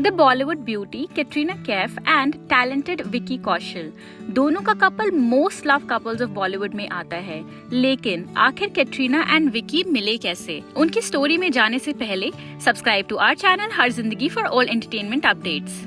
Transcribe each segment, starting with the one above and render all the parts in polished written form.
The Bollywood beauty Katrina Kaif and talented Vicky Kaushal दोनों का couple most love couples of Bollywood में आता है। लेकिन आखिर कैटरीना एंड विकी मिले कैसे? उनकी स्टोरी में जाने से पहले subscribe to our channel Her Zindagi for all entertainment updates.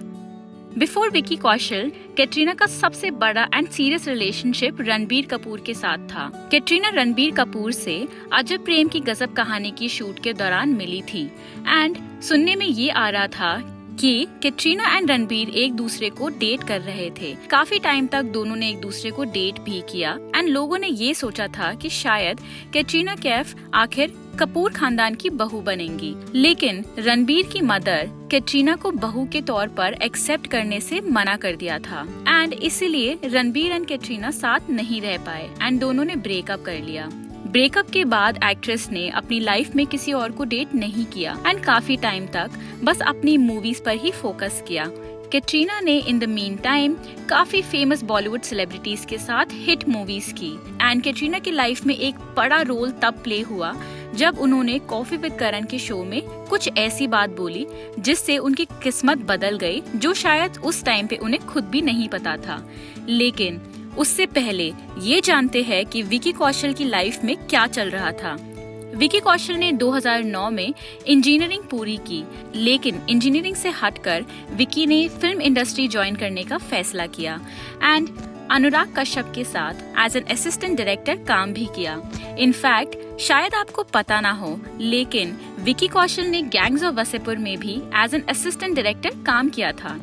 Before Vicky Kaushal, Katrina का सबसे बड़ा and serious relationship Ranbir Kapoor के साथ था। कैटरीना रणबीर कपूर से अजब प्रेम की गजब कहानी की शूट के दौरान मिली थी एंड सुनने में ये आ रहा था कि कैटरीना एंड रणबीर एक दूसरे को डेट कर रहे थे। काफी टाइम तक दोनों ने एक दूसरे को डेट भी किया एंड लोगों ने ये सोचा था कि शायद कैटरीना कैफ आखिर कपूर खानदान की बहू बनेंगी। लेकिन रणबीर की मदर कैटरीना को बहू के तौर पर एक्सेप्ट करने से मना कर दिया था एंड इसीलिए रणबीर एंड कैटरीना साथ नहीं रह पाए एंड दोनों ने ब्रेकअप कर लिया। ब्रेकअप के बाद एक्ट्रेस ने अपनी लाइफ में किसी और को डेट नहीं किया एंड काफी टाइम तक बस अपनी मूवीज पर ही फोकस किया। कैटरीना ने इन द मीन टाइम काफी फेमस बॉलीवुड सेलिब्रिटीज के साथ हिट मूवीज की एंड कैटरीना की लाइफ में एक बड़ा रोल तब प्ले हुआ जब उन्होंने कॉफी विद करण के शो में कुछ ऐसी बात बोली जिससे उनकी किस्मत बदल गई, जो शायद उस टाइम पे उन्हें खुद भी नहीं पता था। लेकिन उससे पहले ये जानते हैं कि विकी कौशल की लाइफ में क्या चल रहा था। विकी कौशल ने 2009 में इंजीनियरिंग पूरी की, लेकिन इंजीनियरिंग से हटकर विकी ने फिल्म इंडस्ट्री ज्वाइन करने का फैसला किया एंड अनुराग कश्यप के साथ एज एन असिस्टेंट डायरेक्टर काम भी किया। इनफैक्ट शायद आपको पता ना हो, लेकिन विकी कौशल ने गैंग्स ऑफ वासेपुर में भी एज एन असिस्टेंट डायरेक्टर काम किया था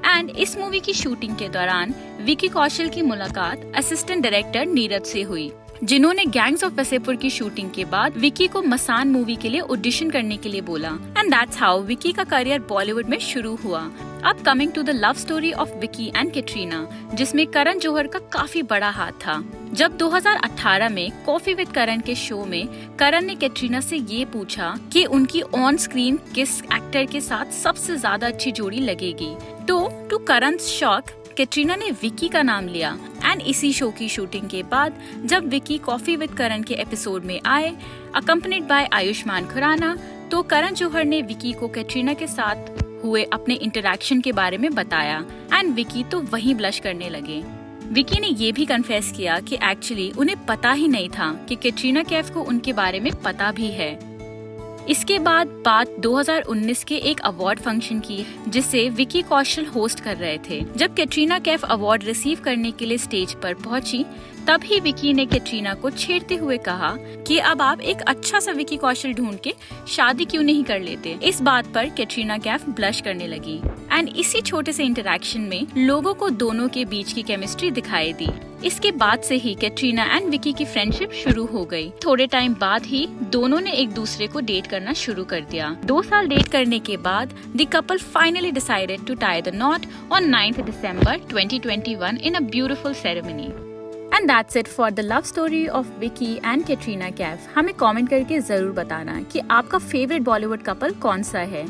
एंड इस मूवी की शूटिंग के दौरान विकी कौशल की मुलाकात असिस्टेंट डायरेक्टर नीरज से हुई, जिन्होंने गैंग्स ऑफ वासेपुर की शूटिंग के बाद विकी को मसान मूवी के लिए ऑडिशन करने के लिए बोला एंड दैट्स हाउ विकी का करियर बॉलीवुड में शुरू हुआ। अब coming to the love story of Vicky and Katrina, जिसमें करण जौहर का काफी बड़ा हाथ था। जब 2018 में कॉफी विद करण के शो में करण ने कैटरीना से ये पूछा कि उनकी ऑन स्क्रीन किस एक्टर के साथ सबसे ज्यादा अच्छी जोड़ी लगेगी, तो टू करण's शॉक कैटरीना ने विकी का नाम लिया एंड इसी शो की शूटिंग के बाद जब विकी कॉफी विद करण के एपिसोड में आए अकम्पनीड बाय आयुष्मान खुराना, तो करण जौहर ने विकी को कैटरीना के साथ हुए अपने इंटरैक्शन के बारे में बताया एंड विकी तो वहीं ब्लश करने लगे। विकी ने ये भी कन्फेस किया कि एक्चुअली उन्हें पता ही नहीं था कि कैटरीना कैफ को उनके बारे में पता भी है। इसके बाद बात 2019 के एक अवार्ड फंक्शन की, जिसे विकी कौशल होस्ट कर रहे थे। जब कैटरीना कैफ अवार्ड रिसीव करने के लिए स्टेज पर पहुंची, तभी विकी ने कैटरीना को छेड़ते हुए कहा कि अब आप एक अच्छा सा विकी कौशल ढूंढ के शादी क्यों नहीं कर लेते। इस बात पर कैटरीना कैफ ब्लश करने लगी एंड इसी छोटे से इंटरैक्शन में लोगों को दोनों के बीच की केमिस्ट्री दिखाई दी। इसके बाद से ही कैटरीना एंड विकी की फ्रेंडशिप शुरू हो गई। थोड़े टाइम बाद ही दोनों ने एक दूसरे को डेट करना शुरू कर दिया। 2 साल डेट करने के बाद the couple finally decided to tie the knot on 9th December 2021 in a beautiful ceremony. And that's it for the love story of Vicky and Katrina Kaif. हमें कमेंट करके जरूर बताना कि आपका फेवरेट बॉलीवुड कपल कौन सा है।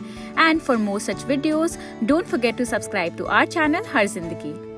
And for more such videos, don't forget to subscribe to our channel हर जिंदगी।